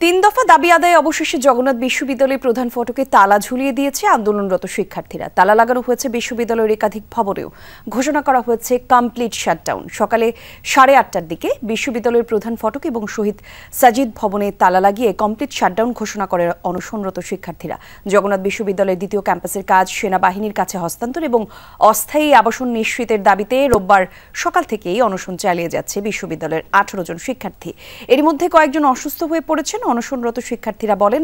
তিন দফা দাবি আদায়ে অবশেষে জগন্নাথ বিশ্ববিদ্যালয়ের প্রধান ফটকে তালা ঝুলিয়ে দিয়েছে আন্দোলনরত শিক্ষার্থীরা। তালা লাগানো হয়েছে বিশ্ববিদ্যালয়ের একাধিক ভবনেও। ঘোষণা করা হয়েছে কমপ্লিট শাটডাউন। সকালে 8:30টার দিকে বিশ্ববিদ্যালয়ের প্রধান ফটক এবং শহীদ সাজিদ ভবনে তালা লাগিয়ে কমপ্লিট শাটডাউন ঘোষণা করে অনশনরত শিক্ষার্থীরা। জগন্নাথ বিশ্ববিদ্যালয়ের দ্বিতীয় ক্যাম্পাসের কাজ সেনাবাহিনীর কাছে হস্তান্তর এবং অস্থায়ী আবাসন নিশ্চিতের দাবিতে রোববার সকাল থেকেই অনশন চালিয়ে যাচ্ছে বিশ্ববিদ্যালয়ের 18 জন শিক্ষার্থী। এর মধ্যে কয়েকজন অসুস্থ হয়ে পড়েছেন। অনশনরত শিক্ষার্থীরা বলেন,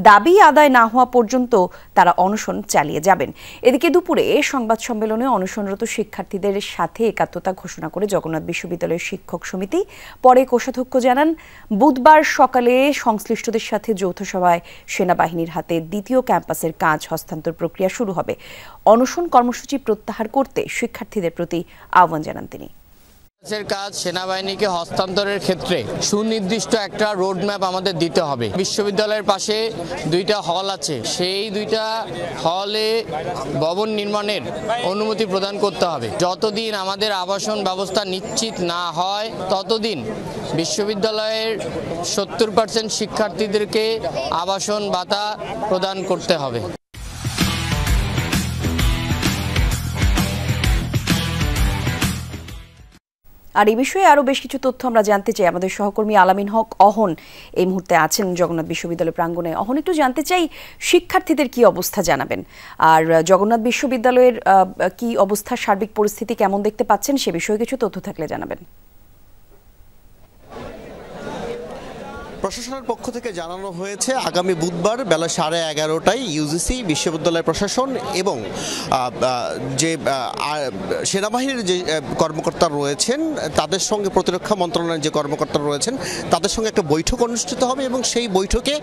দাবি আদায় না হওয়া পর্যন্ত তারা অনশন চালিয়ে যাবেন। এদিকে দুপুরে সংবাদ সম্মেলনে অনশনরত শিক্ষার্থীদের সাথে একাত্মতা ঘোষণা করে জগন্নাথ বিশ্ববিদ্যালয়ের শিক্ষক সমিতি। পরে কোষাধ্যক্ষ জানান, বুধবার সকালে সংশ্লিষ্টদের সাথে যৌথ সভায় সেনাবাহিনীর হাতে দ্বিতীয় ক্যাম্পাসের কাজ হস্তান্তর প্রক্রিয়া শুরু হবে। অনশন কর্মসূচি প্রত্যাহার করতে শিক্ষার্থীদের প্রতি আহ্বান জানান তিনি। কাজ সেনাবাহিনীকে হস্তান্তরের ক্ষেত্রে সুনির্দিষ্ট একটা রোড ম্যাপ আমাদের দিতে হবে। বিশ্ববিদ্যালয়ের পাশে দুইটা হল আছে, সেই দুইটা হলে ভবন নির্মাণের অনুমতি প্রদান করতে হবে। যতদিন আমাদের আবাসন ব্যবস্থা নিশ্চিত না হয় ততদিন বিশ্ববিদ্যালয়ের 70% শিক্ষার্থীদেরকে আবাসন ভাতা প্রদান করতে হবে। আর এই বিষয়ে আরো বেশ কিছু তথ্য আমরা জানতে চাই। আমাদের সহকর্মী আলামিন হক অহন এই মুহূর্তে আছেন জগন্নাথ বিশ্ববিদ্যালয় প্রাঙ্গণে। অহন, একটু জানতে চাই শিক্ষার্থীদের কি অবস্থা জানাবেন, আর জগন্নাথ বিশ্ববিদ্যালয়ের কি অবস্থা, সার্বিক পরিস্থিতি কেমন দেখতে পাচ্ছেন সে বিষয়ে কিছু তথ্য থাকলে জানাবেন। প্রশাসনের পক্ষ থেকে জানানো হয়েছে আগামী বুধবার বেলা 11:30টায় ইউজিসি, বিশ্ববিদ্যালয় প্রশাসন এবং যে সেনাবাহিনীর যে কর্মকর্তা রয়েছেন তাদের সঙ্গে, প্রতিরক্ষা মন্ত্রণালয়ের যে কর্মকর্তা রয়েছেন তাদের সঙ্গে একটা বৈঠক অনুষ্ঠিত হবে এবং সেই বৈঠকে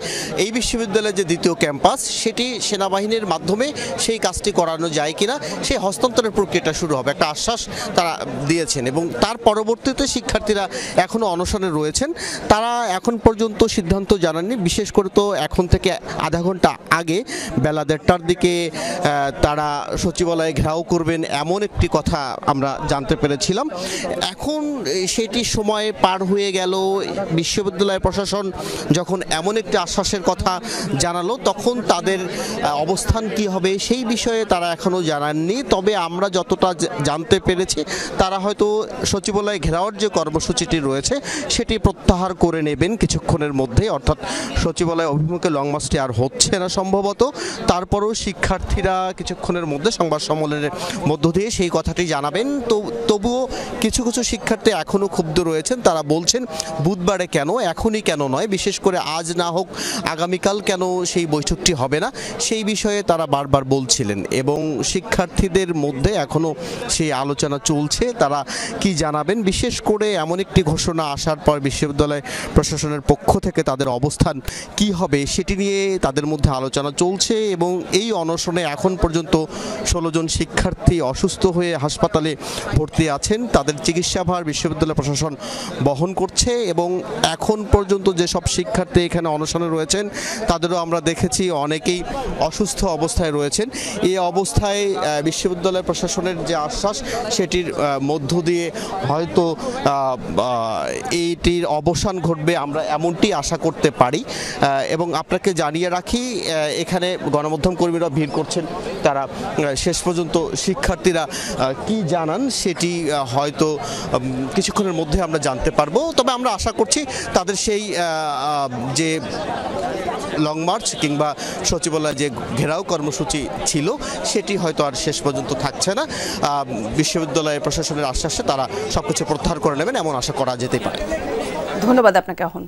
এই বিশ্ববিদ্যালয়ের যে দ্বিতীয় ক্যাম্পাস সেটি সেনাবাহিনীর মাধ্যমে সেই কাজটি করানো যায় কিনা সেই হস্তান্তরের প্রক্রিয়াটা শুরু হবে, একটা আশ্বাস তারা দিয়েছেন। এবং তার পরবর্তীতে শিক্ষার্থীরা এখনও অনশনে রয়েছেন। তারা এখন পর্যন্ত সিদ্ধান্ত জানাননি। বিশেষ করে তো এখন থেকে আধা ঘন্টা আগে বেলা 1:30টার দিকে তারা সচিবালয়ে ঘেরাও করবেন এমন একটি কথা আমরা জানতে পেরেছিলাম। এখন সেটি সময় পার হয়ে গেল। বিশ্ববিদ্যালয় প্রশাসন যখন এমন একটি আশ্বাসের কথা জানালো তখন তাদের অবস্থান কি হবে সেই বিষয়ে তারা এখনও জানাননি। তবে আমরা যতটা জানতে পেরেছি তারা হয়তো সচিবালয়ে ঘেরাওর যে কর্মসূচিটি রয়েছে সেটি প্রত্যাহার করে নেবেন কিছুক্ষণের মধ্যে, অর্থাৎ সচিবালয় অভিমুখে লং মার্চটি আর হচ্ছে না সম্ভবত। তারপরেও শিক্ষার্থীরা কিছুক্ষণের মধ্যে সংবাদ সম্মেলনের মধ্য দিয়ে সেই কথাটি জানাবেন। তো তবুও কিছু কিছু শিক্ষার্থী এখনও ক্ষুব্ধ রয়েছেন। তারা বলছেন, বুধবারে কেন, এখনই কেন নয়, বিশেষ করে আজ না হোক আগামীকাল কেন সেই বৈঠকটি হবে না, সেই বিষয়ে তারা বারবার বলছিলেন। এবং শিক্ষার্থীদের মধ্যে এখনও সেই আলোচনা চলছে, তারা কি জানাবেন। বিশেষ করে এমন একটি ঘোষণা আসার পর বিশ্ববিদ্যালয় প্রশাসনের পক্ষ থেকে তাদের অবস্থান কি হবে সেটি নিয়ে তাদের মধ্যে আলোচনা চলছে। এবং এই অনশনে এখন পর্যন্ত 16 জন শিক্ষার্থী অসুস্থ হয়ে হাসপাতালে ভর্তি আছেন। তাদের চিকিৎসাভার বিশ্ববিদ্যালয় প্রশাসন বহন করছে। এবং এখন পর্যন্ত যেসব শিক্ষার্থী এখানে অনশনে রয়েছেন তাদেরও আমরা দেখেছি অনেকেই অসুস্থ অবস্থায় রয়েছেন। এই অবস্থায় বিশ্ববিদ্যালয় প্রশাসনের যে আশ্বাস সেটির মধ্য দিয়ে হয়তো এইটির অবসান ঘটবে, আমরা এমনটি আশা করতে পারি। এবং আপনাকে জানিয়ে রাখি, এখানে গণমাধ্যম কর্মীরা ভিড় করছেন। তারা শেষ পর্যন্ত শিক্ষার্থীরা কি জানান সেটি হয়তো কিছুক্ষণের মধ্যে আমরা জানতে পারবো। তবে আমরা আশা করছি তাদের সেই যে লং মার্চ কিংবা সচিবালয় যে ঘেরাও কর্মসূচি ছিল সেটি হয়তো আর শেষ পর্যন্ত থাকছে না। বিশ্ববিদ্যালয় প্রশাসনের আশ্বাসে তারা সবকিছু প্রত্যাহার করে নেবেন এমন আশা করা যেতে পারে। ধন্যবাদ আপনাকে অহন।